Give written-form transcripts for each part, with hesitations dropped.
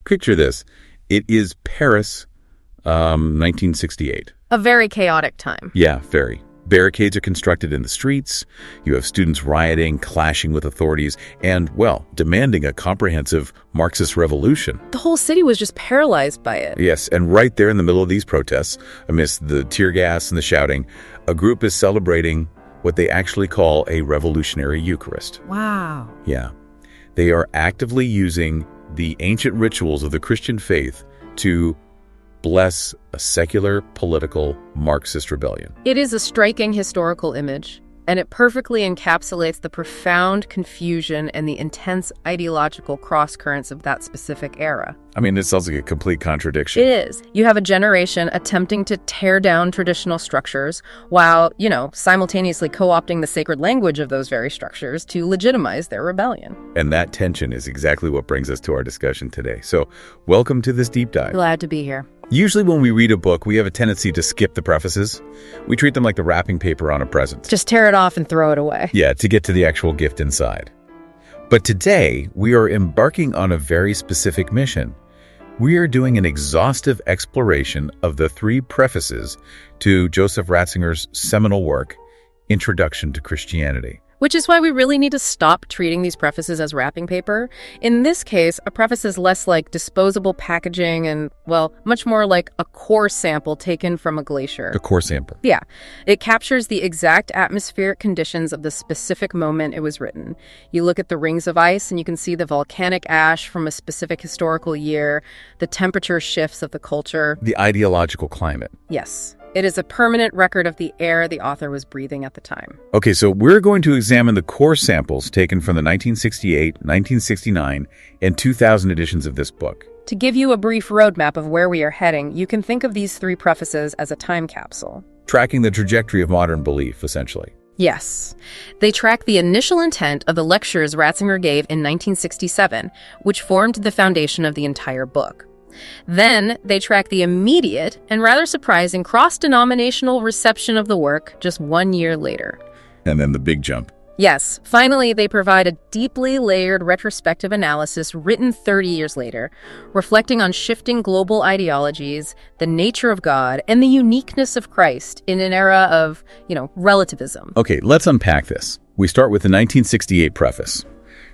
Picture this. It is Paris, 1968. A very chaotic time. Yeah, very. Barricades are constructed in the streets. You have students rioting, clashing with authorities, and, well, demanding a comprehensive Marxist revolution. The whole city was just paralyzed by it. Yes, and right there in the middle of these protests, amidst the tear gas and the shouting, a group is celebrating what they actually call a revolutionary Eucharist. Wow. Yeah. They are actively using the ancient rituals of the Christian faith to bless a secular, political, Marxist rebellion. It is a striking historical image, and it perfectly encapsulates the profound confusion and the intense ideological cross-currents of that specific era. I mean, this sounds like a complete contradiction. It is. You have a generation attempting to tear down traditional structures while, simultaneously co-opting the sacred language of those very structures to legitimize their rebellion. And that tension is exactly what brings us to our discussion today. So, welcome to this deep dive. Glad to be here. Usually when we read a book, we have a tendency to skip the prefaces. We treat them like the wrapping paper on a present. Just tear it off and throw it away. Yeah, to get to the actual gift inside. But today, we are embarking on a very specific mission. We are doing an exhaustive exploration of the 3 prefaces to Joseph Ratzinger's seminal work, Introduction to Christianity. Which is why we really need to stop treating these prefaces as wrapping paper. In this case, a preface is less like disposable packaging and, well, much more like a core sample taken from a glacier. A core sample. Yeah. It captures the exact atmospheric conditions of the specific moment it was written. You look at the rings of ice and you can see the volcanic ash from a specific historical year, the temperature shifts of the culture. The ideological climate. Yes. It is a permanent record of the air the author was breathing at the time. Okay, so we're going to examine the core samples taken from the 1968, 1969, and 2000 editions of this book. To give you a brief roadmap of where we are heading, you can think of these 3 prefaces as a time capsule. Tracking the trajectory of modern belief, essentially. Yes. They track the initial intent of the lectures Ratzinger gave in 1967, which formed the foundation of the entire book. Then they track the immediate and rather surprising cross-denominational reception of the work just 1 year later. And then the big jump. Yes, finally they provide a deeply layered retrospective analysis written 30 years later, reflecting on shifting global ideologies, the nature of God, and the uniqueness of Christ in an era of, relativism. Okay, let's unpack this. We start with the 1968 preface.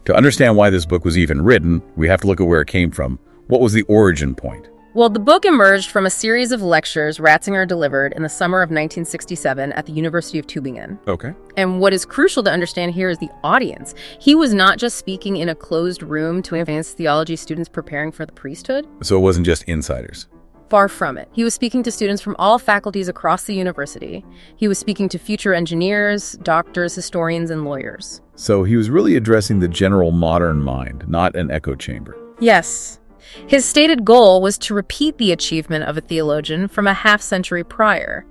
To understand why this book was even written, we have to look at where it came from. What was the origin point? Well, the book emerged from a series of lectures Ratzinger delivered in the summer of 1967 at the University of Tübingen. Okay. And what is crucial to understand here is the audience. He was not just speaking in a closed room to advanced theology students preparing for the priesthood. So it wasn't just insiders. Far from it. He was speaking to students from all faculties across the university. He was speaking to future engineers, doctors, historians, and lawyers. So he was really addressing the general modern mind, not an echo chamber. Yes. His stated goal was to repeat the achievement of a theologian from a half-century prior.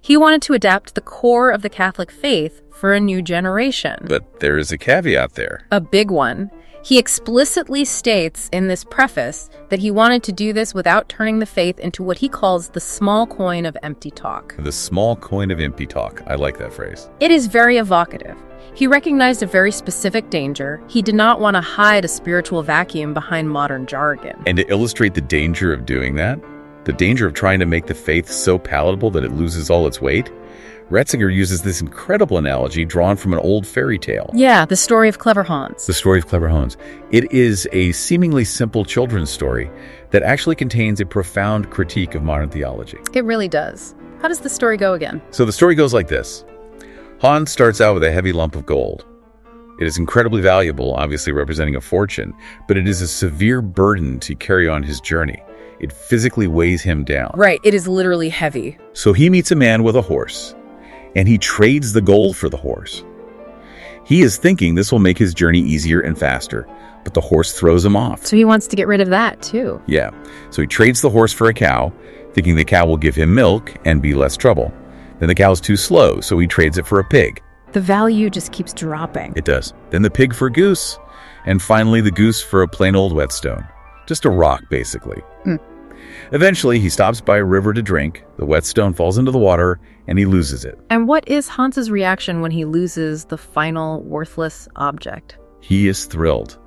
He wanted to adapt the core of the Catholic faith for a new generation. But there is a caveat there. A big one. He explicitly states in this preface that he wanted to do this without turning the faith into what he calls the small coin of empty talk. The small coin of empty talk. I like that phrase. It is very evocative. He recognized a very specific danger. He did not want to hide a spiritual vacuum behind modern jargon. And to illustrate the danger of doing that, the danger of trying to make the faith so palatable that it loses all its weight, Ratzinger uses this incredible analogy drawn from an old fairy tale. Yeah, the story of Clever Hans. The story of Clever Hans. It is a seemingly simple children's story that actually contains a profound critique of modern theology. It really does. How does the story go again? So the story goes like this. Hans starts out with a heavy lump of gold. It is incredibly valuable, obviously representing a fortune, but it is a severe burden to carry on his journey. It physically weighs him down. Right, it is literally heavy. So he meets a man with a horse, and he trades the gold for the horse. He is thinking this will make his journey easier and faster, but the horse throws him off. So he wants to get rid of that, too. Yeah, so he trades the horse for a cow, thinking the cow will give him milk and be less trouble. Then the cow's too slow, so he trades it for a pig. The value just keeps dropping. It does. Then the pig for a goose, and finally the goose for a plain old whetstone. Just a rock, basically. Eventually, he stops by a river to drink, the whetstone falls into the water, and he loses it. And what is Hans's reaction when he loses the final worthless object? He is thrilled.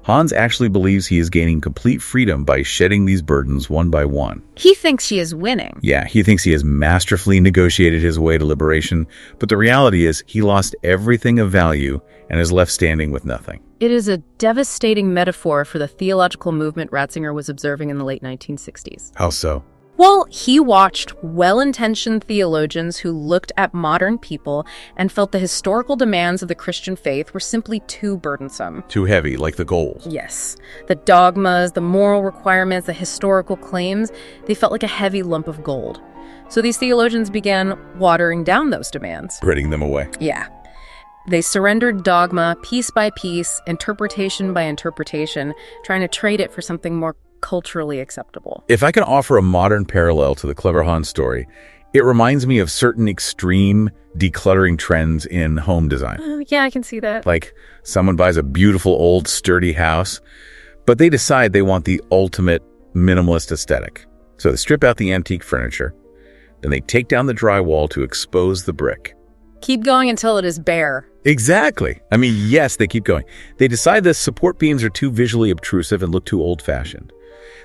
Hans actually believes he is gaining complete freedom by shedding these burdens one by one. He thinks she is winning. Yeah, he thinks he has masterfully negotiated his way to liberation, but the reality is he lost everything of value and is left standing with nothing. It is a devastating metaphor for the theological movement Ratzinger was observing in the late 1960s. How so? Well, he watched well-intentioned theologians who looked at modern people and felt the historical demands of the Christian faith were simply too burdensome. Too heavy, like the gold. Yes. The dogmas, the moral requirements, the historical claims, they felt like a heavy lump of gold. So these theologians began watering down those demands. Spreading them away. Yeah. They surrendered dogma piece by piece, interpretation by interpretation, trying to trade it for something more culturally acceptable. If I can offer a modern parallel to the Clever Hans story, it reminds me of certain extreme decluttering trends in home design. Yeah, I can see that. Like someone buys a beautiful old sturdy house, but they decide they want the ultimate minimalist aesthetic. So they strip out the antique furniture, then they take down the drywall to expose the brick. Keep going until it is bare. Exactly. I mean, yes, they keep going. They decide the support beams are too visually obtrusive and look too old-fashioned.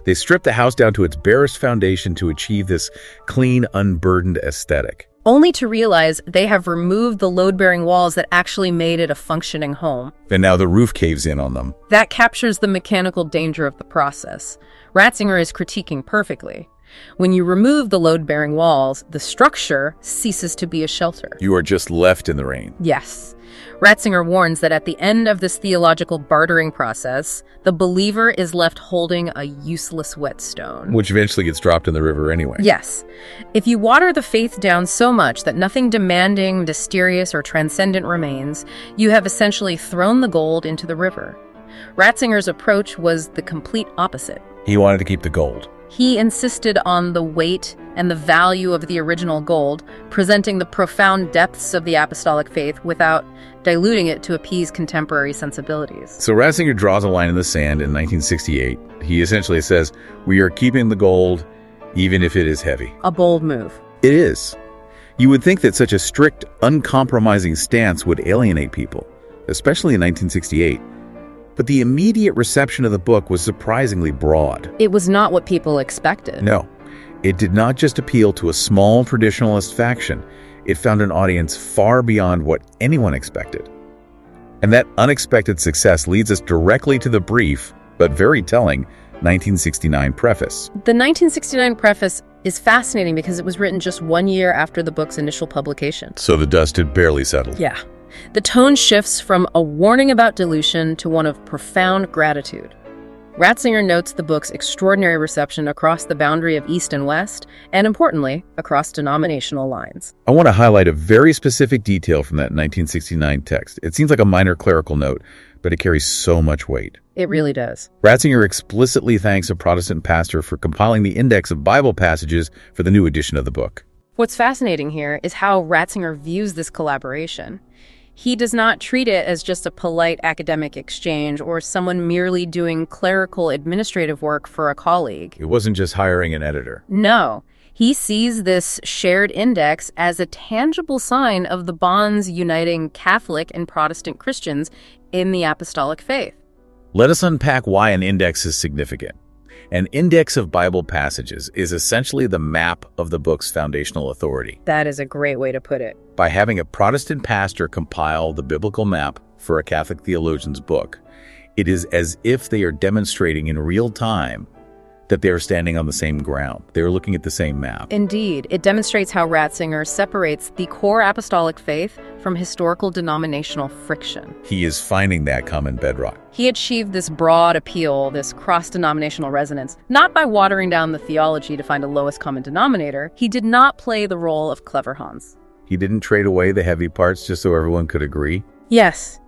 They strip the house down to its barest foundation to achieve this clean, unburdened aesthetic. Only to realize they have removed the load-bearing walls that actually made it a functioning home. And now the roof caves in on them. That captures the mechanical danger of the process. Ratzinger is critiquing perfectly. When you remove the load-bearing walls, the structure ceases to be a shelter. You are just left in the rain. Yes. Ratzinger warns that at the end of this theological bartering process, the believer is left holding a useless whetstone. Which eventually gets dropped in the river anyway. Yes. If you water the faith down so much that nothing demanding, mysterious, or transcendent remains, you have essentially thrown the gold into the river. Ratzinger's approach was the complete opposite. He wanted to keep the gold. He insisted on the weight and the value of the original gold, presenting the profound depths of the apostolic faith without diluting it to appease contemporary sensibilities. So Ratzinger draws a line in the sand in 1968. He essentially says, we are keeping the gold even if it is heavy. A bold move. It is. You would think that such a strict, uncompromising stance would alienate people, especially in 1968. But the immediate reception of the book was surprisingly broad. It was not what people expected. No, it did not just appeal to a small traditionalist faction. It found an audience far beyond what anyone expected. And that unexpected success leads us directly to the brief, but very telling, 1969 preface. The 1969 preface is fascinating because it was written just 1 year after the book's initial publication. So the dust had barely settled. Yeah. The tone shifts from a warning about dilution to one of profound gratitude. Ratzinger notes the book's extraordinary reception across the boundary of East and West, and importantly, across denominational lines. I want to highlight a very specific detail from that 1969 text. It seems like a minor clerical note, but it carries so much weight. It really does. Ratzinger explicitly thanks a Protestant pastor for compiling the index of Bible passages for the new edition of the book. What's fascinating here is how Ratzinger views this collaboration. He does not treat it as just a polite academic exchange or someone merely doing clerical administrative work for a colleague. It wasn't just hiring an editor. No. He sees this shared index as a tangible sign of the bonds uniting Catholic and Protestant Christians in the apostolic faith. Let us unpack why an index is significant. An index of Bible passages is essentially the map of the book's foundational authority. That is a great way to put it. By having a Protestant pastor compile the biblical map for a Catholic theologian's book, it is as if they are demonstrating in real time that they are standing on the same ground. They are looking at the same map. Indeed, it demonstrates how Ratzinger separates the core apostolic faith from historical denominational friction. He is finding that common bedrock. He achieved this broad appeal, this cross-denominational resonance, not by watering down the theology to find a lowest common denominator. He did not play the role of Clever Hans. He didn't trade away the heavy parts just so everyone could agree. Yes.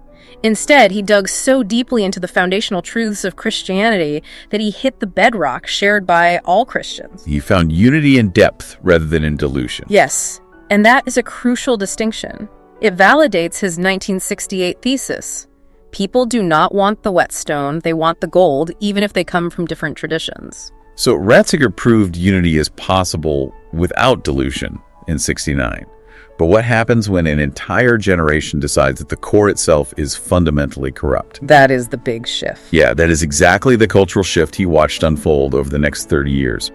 Instead, he dug so deeply into the foundational truths of Christianity that he hit the bedrock shared by all Christians. He found unity in depth rather than in dilution. Yes, and that is a crucial distinction. It validates his 1968 thesis. People do not want the whetstone, they want the gold, even if they come from different traditions. So Ratzinger proved unity is possible without dilution in '69. But what happens when an entire generation decides that the core itself is fundamentally corrupt? That is the big shift. Yeah, that is exactly the cultural shift he watched unfold over the next 30 years.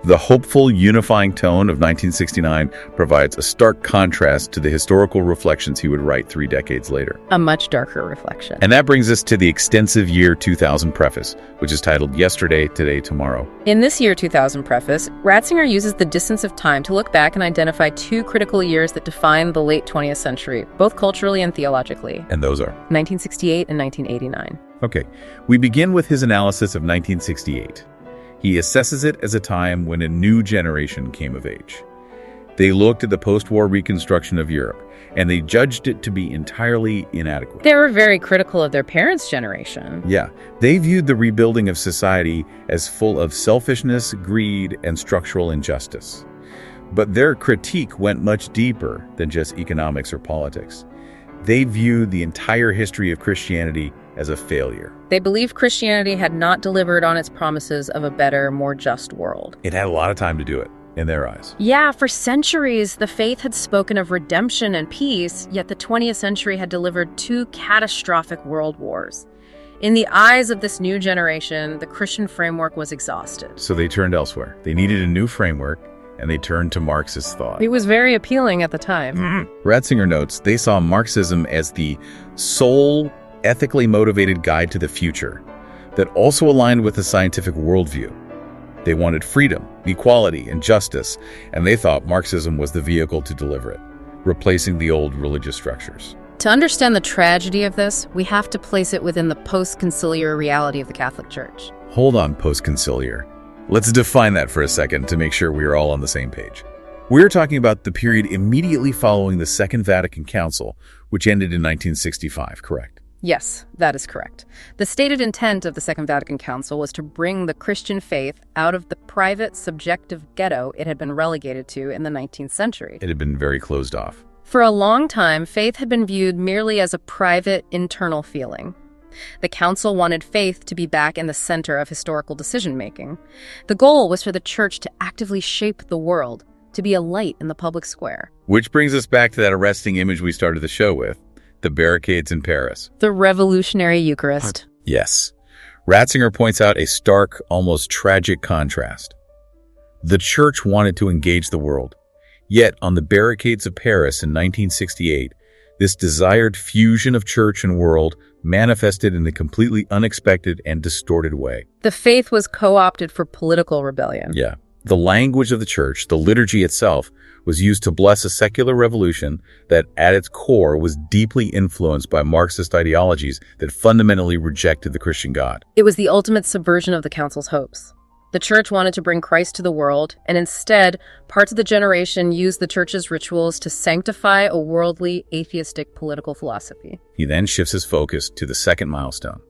The hopeful, unifying tone of 1969 provides a stark contrast to the historical reflections he would write 3 decades later. A much darker reflection. And that brings us to the extensive year 2000 preface, which is titled Yesterday, Today, Tomorrow. In this year 2000 preface, Ratzinger uses the distance of time to look back and identify 2 critical years that define the late 20th century, both culturally and theologically. And those are? 1968 and 1989. Okay, we begin with his analysis of 1968. He assesses it as a time when a new generation came of age. They looked at the post-war reconstruction of Europe, and they judged it to be entirely inadequate. They were very critical of their parents' generation. Yeah, they viewed the rebuilding of society as full of selfishness, greed, and structural injustice. But their critique went much deeper than just economics or politics. They viewed the entire history of Christianity as a failure. They believed Christianity had not delivered on its promises of a better, more just world. It had a lot of time to do it, in their eyes. Yeah, for centuries, the faith had spoken of redemption and peace, yet the 20th century had delivered 2 catastrophic world wars. In the eyes of this new generation, the Christian framework was exhausted. So they turned elsewhere. They needed a new framework, and they turned to Marxist thought. It was very appealing at the time. Ratzinger notes they saw Marxism as the sole ethically motivated guide to the future that also aligned with the scientific worldview. They wanted freedom, equality, and justice, and they thought Marxism was the vehicle to deliver it, replacing the old religious structures. To understand the tragedy of this, we have to place it within the post-conciliar reality of the Catholic Church. Hold on, post-conciliar. Let's define that for a second to make sure we are all on the same page. We're talking about the period immediately following the Second Vatican Council, which ended in 1965, correct? Yes, that is correct. The stated intent of the Second Vatican Council was to bring the Christian faith out of the private, subjective ghetto it had been relegated to in the 19th century. It had been very closed off. For a long time, faith had been viewed merely as a private, internal feeling. The Council wanted faith to be back in the center of historical decision-making. The goal was for the Church to actively shape the world, to be a light in the public square. Which brings us back to that arresting image we started the show with, the barricades in Paris. The revolutionary Eucharist. Yes. Ratzinger points out a stark, almost tragic contrast. The Church wanted to engage the world, yet on the barricades of Paris in 1968, this desired fusion of church and world manifested in a completely unexpected and distorted way. The faith was co-opted for political rebellion. Yeah. The language of the church, the liturgy itself, was used to bless a secular revolution that at its core was deeply influenced by Marxist ideologies that fundamentally rejected the Christian God. It was the ultimate subversion of the Council's hopes. The Church wanted to bring Christ to the world, and instead, parts of the generation used the Church's rituals to sanctify a worldly, atheistic political philosophy. He then shifts his focus to the second milestone,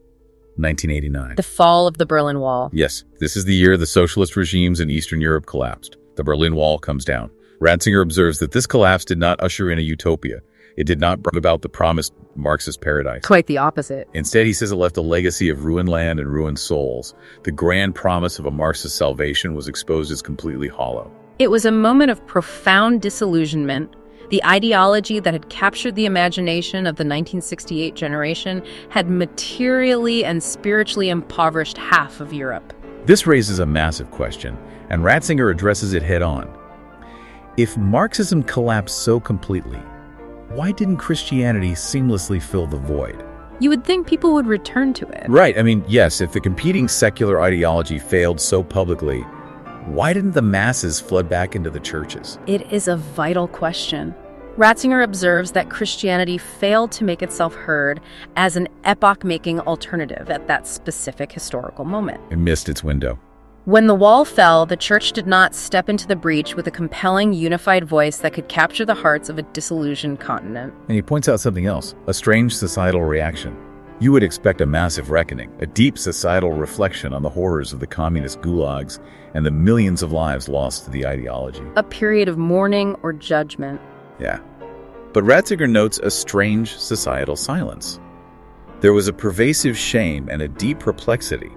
1989. The fall of the Berlin Wall. Yes, this is the year the socialist regimes in Eastern Europe collapsed. The Berlin Wall comes down. Ratzinger observes that this collapse did not usher in a utopia. It did not bring about the promised Marxist paradise. Quite the opposite. Instead, he says it left a legacy of ruined land and ruined souls. The grand promise of a Marxist salvation was exposed as completely hollow. It was a moment of profound disillusionment. The ideology that had captured the imagination of the 1968 generation had materially and spiritually impoverished half of Europe. This raises a massive question, and Ratzinger addresses it head-on. If Marxism collapsed so completely, why didn't Christianity seamlessly fill the void? You would think people would return to it. Right. I mean, yes, if the competing secular ideology failed so publicly, why didn't the masses flood back into the churches? It is a vital question. Ratzinger observes that Christianity failed to make itself heard as an epoch-making alternative at that specific historical moment. It missed its window. When the wall fell, the Church did not step into the breach with a compelling, unified voice that could capture the hearts of a disillusioned continent. And he points out something else, a strange societal reaction. You would expect a massive reckoning, a deep societal reflection on the horrors of the communist gulags and the millions of lives lost to the ideology. A period of mourning or judgment. Yeah. But Ratzinger notes a strange societal silence. There was a pervasive shame and a deep perplexity,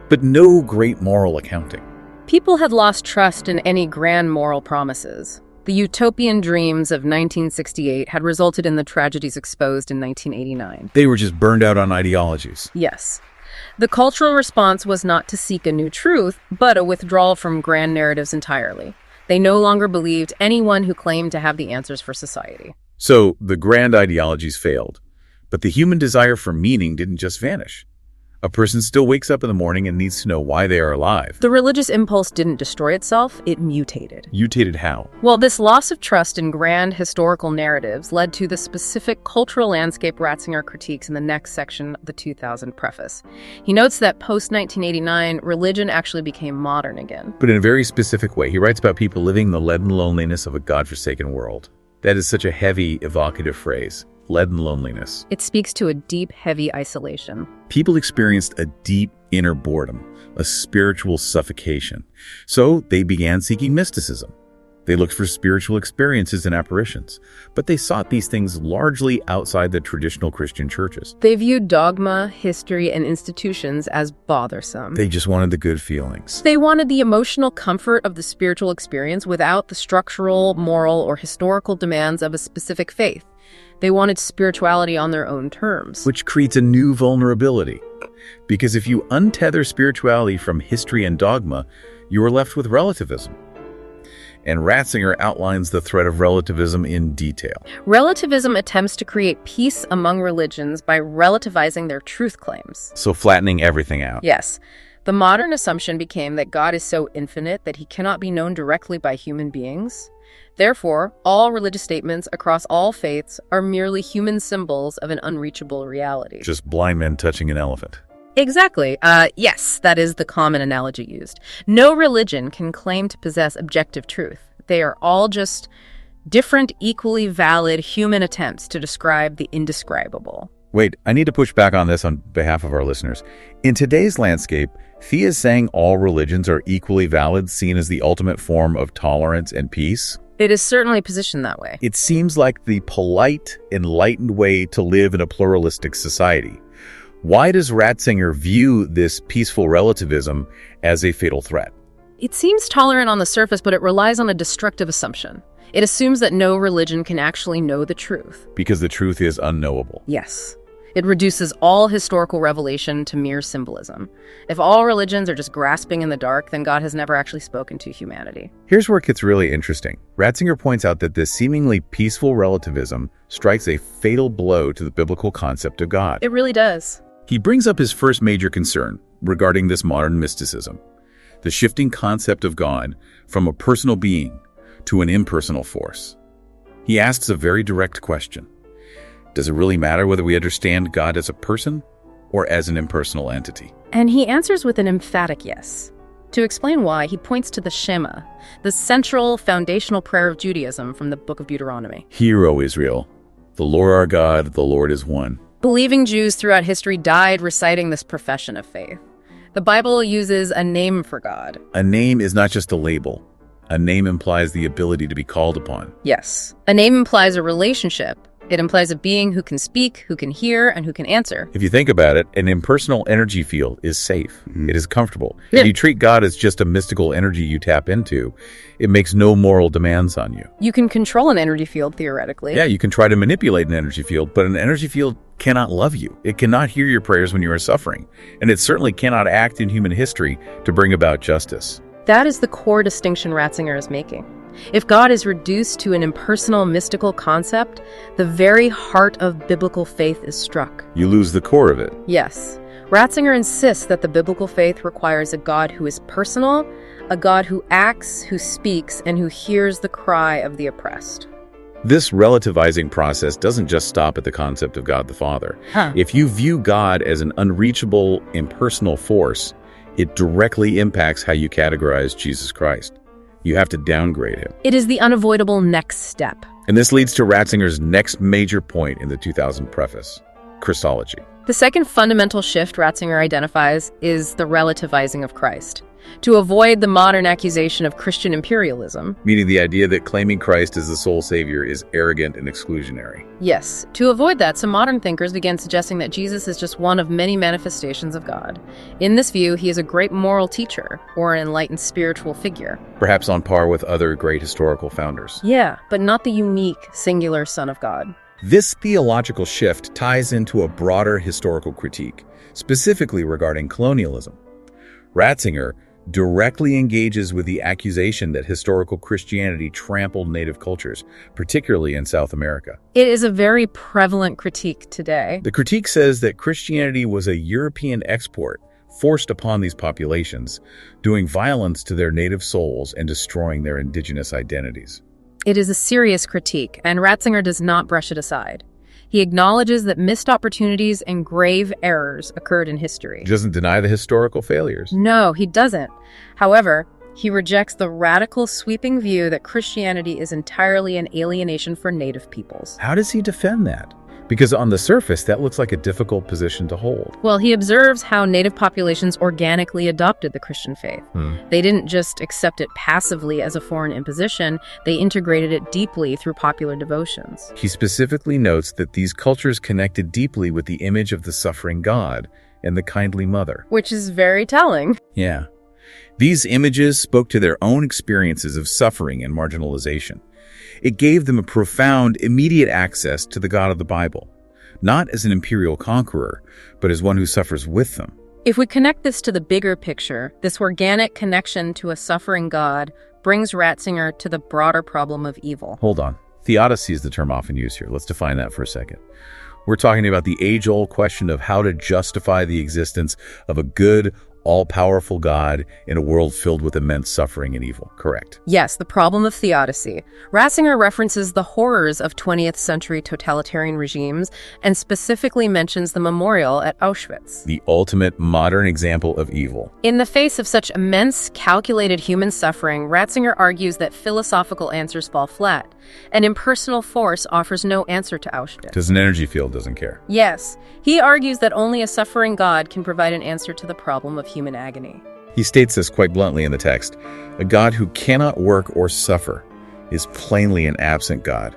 but no great moral accounting. People had lost trust in any grand moral promises. The utopian dreams of 1968 had resulted in the tragedies exposed in 1989. They were just burned out on ideologies. Yes. The cultural response was not to seek a new truth, but a withdrawal from grand narratives entirely. They no longer believed anyone who claimed to have the answers for society. So the grand ideologies failed, but the human desire for meaning didn't just vanish. A person still wakes up in the morning and needs to know why they are alive. The religious impulse didn't destroy itself, it mutated. Mutated how? Well, this loss of trust in grand historical narratives led to the specific cultural landscape Ratzinger critiques in the next section of the 2000 preface. He notes that post-1989, religion actually became modern again. But in a very specific way. He writes about people living the leaden loneliness of a God-forsaken world. That is such a heavy, evocative phrase. Leaden loneliness. It speaks to a deep, heavy isolation. People experienced a deep inner boredom, a spiritual suffocation. So they began seeking mysticism. They looked for spiritual experiences and apparitions, but they sought these things largely outside the traditional Christian churches. They viewed dogma, history, and institutions as bothersome. They just wanted the good feelings. They wanted the emotional comfort of the spiritual experience without the structural, moral, or historical demands of a specific faith. They wanted spirituality on their own terms. Which creates a new vulnerability. Because if you untether spirituality from history and dogma, you are left with relativism. And Ratzinger outlines the threat of relativism in detail. Relativism attempts to create peace among religions by relativizing their truth claims. So flattening everything out. Yes. The modern assumption became that God is so infinite that he cannot be known directly by human beings. Therefore, all religious statements across all faiths are merely human symbols of an unreachable reality. Just blind men touching an elephant. Exactly. Yes, that is the common analogy used. No religion can claim to possess objective truth. They are all just different, equally valid human attempts to describe the indescribable. Wait, I need to push back on this on behalf of our listeners. In today's landscape, Thea is saying all religions are equally valid, seen as the ultimate form of tolerance and peace. It is certainly positioned that way. It seems like the polite, enlightened way to live in a pluralistic society. Why does Ratzinger view this peaceful relativism as a fatal threat? It seems tolerant on the surface, but it relies on a destructive assumption. It assumes that no religion can actually know the truth. Because the truth is unknowable. Yes. It reduces all historical revelation to mere symbolism. If all religions are just grasping in the dark, then God has never actually spoken to humanity. Here's where it gets really interesting. Ratzinger points out that this seemingly peaceful relativism strikes a fatal blow to the biblical concept of God. It really does. He brings up his first major concern regarding this modern mysticism, the shifting concept of God from a personal being to an impersonal force. He asks a very direct question. Does it really matter whether we understand God as a person or as an impersonal entity? And he answers with an emphatic yes. To explain why, he points to the Shema, the central foundational prayer of Judaism from the book of Deuteronomy. Hear, O Israel, the Lord our God, the Lord is one. Believing Jews throughout history died reciting this profession of faith. The Bible uses a name for God. A name is not just a label. A name implies the ability to be called upon. Yes. A name implies a relationship. It implies a being who can speak, who can hear, and who can answer. If you think about it, an impersonal energy field is safe. It is comfortable. Yeah. If you treat God as just a mystical energy you tap into, it makes no moral demands on you. You can control an energy field, theoretically. Yeah, you can try to manipulate an energy field, but an energy field cannot love you. It cannot hear your prayers when you are suffering, and it certainly cannot act in human history to bring about justice. That is the core distinction Ratzinger is making. If God is reduced to an impersonal, mystical concept, the very heart of biblical faith is struck. You lose the core of it. Yes. Ratzinger insists that the biblical faith requires a God who is personal, a God who acts, who speaks, and who hears the cry of the oppressed. This relativizing process doesn't just stop at the concept of God the Father. If you view God as an unreachable, impersonal force, it directly impacts how you categorize Jesus Christ. You have to downgrade him. It is the unavoidable next step. And this leads to Ratzinger's next major point in the 2000 preface. Christology. The second fundamental shift Ratzinger identifies is the relativizing of Christ. To avoid the modern accusation of Christian imperialism, Meaning the idea that claiming Christ as the sole savior is arrogant and exclusionary. yes, to avoid that, some modern thinkers began suggesting that Jesus is just one of many manifestations of God. In this view, he is a great moral teacher or an enlightened spiritual figure. Perhaps on par with other great historical founders. Yeah, but not the unique, singular Son of God. This theological shift ties into a broader historical critique, specifically regarding colonialism. Ratzinger directly engages with the accusation that historical Christianity trampled native cultures, particularly in South America. It is a very prevalent critique today. The critique says that Christianity was a European export forced upon these populations, doing violence to their native souls and destroying their indigenous identities. It is a serious critique, and Ratzinger does not brush it aside. He acknowledges that missed opportunities and grave errors occurred in history. He doesn't deny the historical failures. No, he doesn't. However, he rejects the radical, sweeping view that Christianity is entirely an alienation for native peoples. How does he defend that? Because on the surface, that looks like a difficult position to hold. Well, he observes how native populations organically adopted the Christian faith. They didn't just accept it passively as a foreign imposition, they integrated it deeply through popular devotions. He specifically notes that these cultures connected deeply with the image of the suffering God and the kindly mother. Which is very telling. Yeah. These images spoke to their own experiences of suffering and marginalization. It gave them a profound, immediate access to the God of the Bible, not as an imperial conqueror, but as one who suffers with them. If we connect this to the bigger picture, this organic connection to a suffering God brings Ratzinger to the broader problem of evil. Hold on. Theodicy is the term often used here. Let's define that for a second. We're talking about the age-old question of how to justify the existence of a good, all-powerful God in a world filled with immense suffering and evil, correct? Yes, the problem of theodicy. Ratzinger references the horrors of 20th century totalitarian regimes and specifically mentions the memorial at Auschwitz. The ultimate modern example of evil. In the face of such immense, calculated human suffering, Ratzinger argues that philosophical answers fall flat. An impersonal force offers no answer to Auschwitz. Because an energy field doesn't care. Yes, he argues that only a suffering God can provide an answer to the problem of human agony. He states this quite bluntly in the text. A God who cannot work or suffer is plainly an absent God.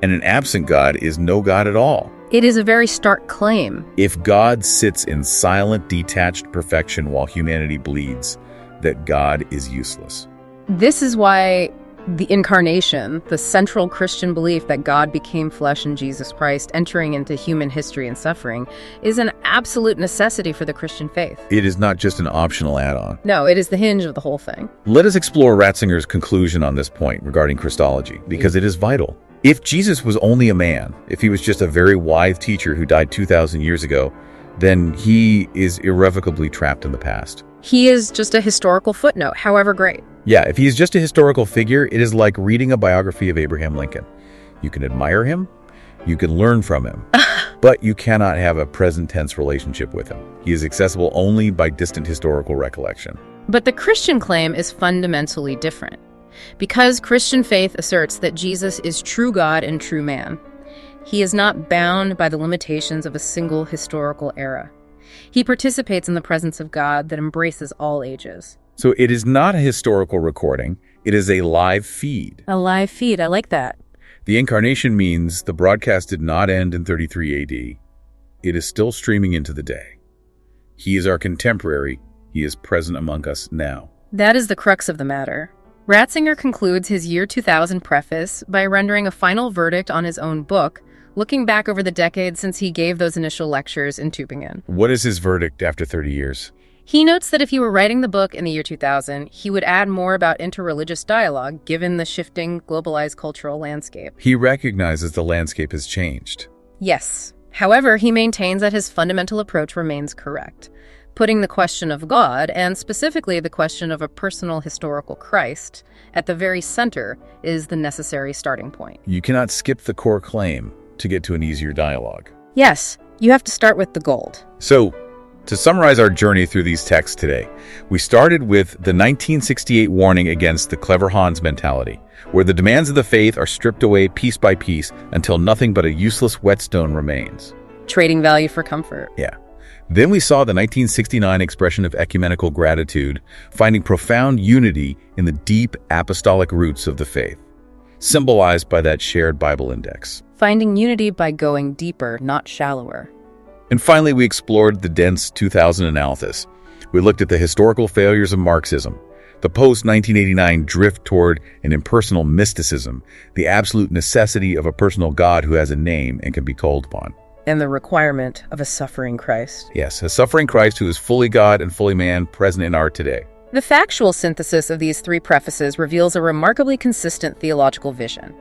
And an absent God is no God at all. It is a very stark claim. If God sits in silent, detached perfection while humanity bleeds, that God is useless. This is why the incarnation, the central Christian belief that God became flesh in Jesus Christ, entering into human history and suffering, is an absolute necessity for the Christian faith. It is not just an optional add-on. No, it is the hinge of the whole thing. Let us explore Ratzinger's conclusion on this point regarding Christology, because it is vital. If Jesus was only a man, if he was just a very wise teacher who died 2,000 years ago, then he is irrevocably trapped in the past. He is just a historical footnote, however great. Yeah, if he is just a historical figure, it is like reading a biography of Abraham Lincoln. You can admire him, you can learn from him, but you cannot have a present tense relationship with him. He is accessible only by distant historical recollection. But the Christian claim is fundamentally different. Because Christian faith asserts that Jesus is true God and true man, he is not bound by the limitations of a single historical era. He participates in the presence of God that embraces all ages. So it is not a historical recording, it is a live feed. A live feed, I like that. The incarnation means the broadcast did not end in 33 AD. It is still streaming into the day. He is our contemporary. He is present among us now. That is the crux of the matter. Ratzinger concludes his year 2000 preface by rendering a final verdict on his own book, looking back over the decades since he gave those initial lectures in Tübingen. What is his verdict after 30 years? He notes that if he were writing the book in the year 2000, he would add more about interreligious dialogue given the shifting, globalized cultural landscape. He recognizes the landscape has changed. Yes. However, he maintains that his fundamental approach remains correct. Putting the question of God, and specifically the question of a personal historical Christ, at the very center is the necessary starting point. You cannot skip the core claim to get to an easier dialogue. Yes, you have to start with the gold. So, to summarize our journey through these texts today, we started with the 1968 warning against the clever Hans mentality, where the demands of the faith are stripped away piece by piece until nothing but a useless whetstone remains. Trading value for comfort. Yeah. Then we saw the 1969 expression of ecumenical gratitude, finding profound unity in the deep apostolic roots of the faith, symbolized by that shared Bible index. Finding unity by going deeper, not shallower. And finally, we explored the dense 2000 analysis. We looked at the historical failures of Marxism, the post-1989 drift toward an impersonal mysticism, the absolute necessity of a personal God who has a name and can be called upon. And the requirement of a suffering Christ. Yes, a suffering Christ who is fully God and fully man, present in our today. The factual synthesis of these three prefaces reveals a remarkably consistent theological vision.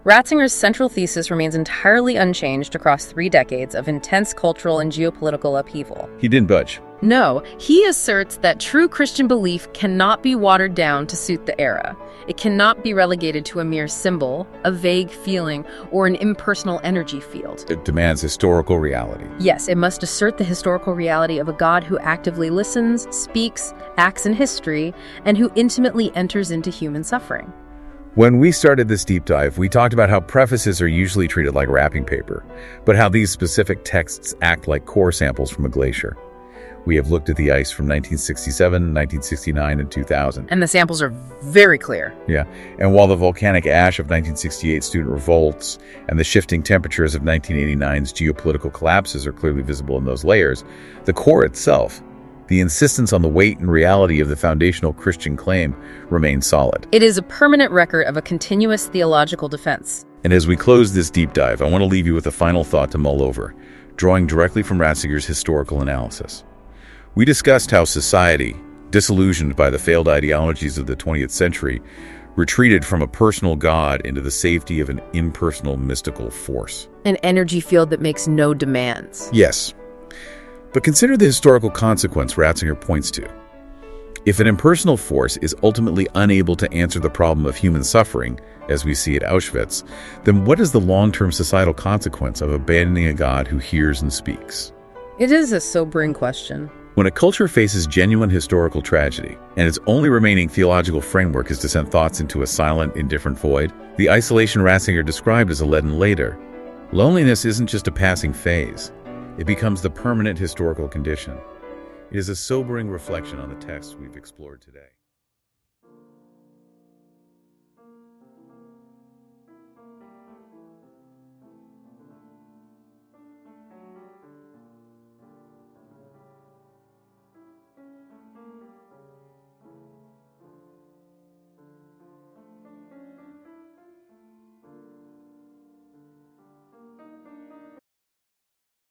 Ratzinger's central thesis remains entirely unchanged across 3 decades of intense cultural and geopolitical upheaval. He didn't budge. No, he asserts that true Christian belief cannot be watered down to suit the era. It cannot be relegated to a mere symbol, a vague feeling, or an impersonal energy field. It demands historical reality. Yes, it must assert the historical reality of a God who actively listens, speaks, acts in history, and who intimately enters into human suffering. When we started this deep dive, we talked about how prefaces are usually treated like wrapping paper, but how these specific texts act like core samples from a glacier. We have looked at the ice from 1967, 1969, and 2000. And the samples are very clear. Yeah, and while the volcanic ash of 1968 student revolts and the shifting temperatures of 1989's geopolitical collapses are clearly visible in those layers, the core itself, the insistence on the weight and reality of the foundational Christian claim, remains solid. It is a permanent record of a continuous theological defense. And as we close this deep dive, I want to leave you with a final thought to mull over, drawing directly from Ratzinger's historical analysis. We discussed how society, disillusioned by the failed ideologies of the 20th century, retreated from a personal God into the safety of an impersonal mystical force. An energy field that makes no demands. Yes. But consider the historical consequence Ratzinger points to. If an impersonal force is ultimately unable to answer the problem of human suffering, as we see at Auschwitz, then what is the long-term societal consequence of abandoning a God who hears and speaks? It is a sobering question. When a culture faces genuine historical tragedy, and its only remaining theological framework is to send thoughts into a silent, indifferent void, the isolation Ratzinger described as a leaden later, loneliness isn't just a passing phase. It becomes the permanent historical condition. It is a sobering reflection on the texts we've explored today.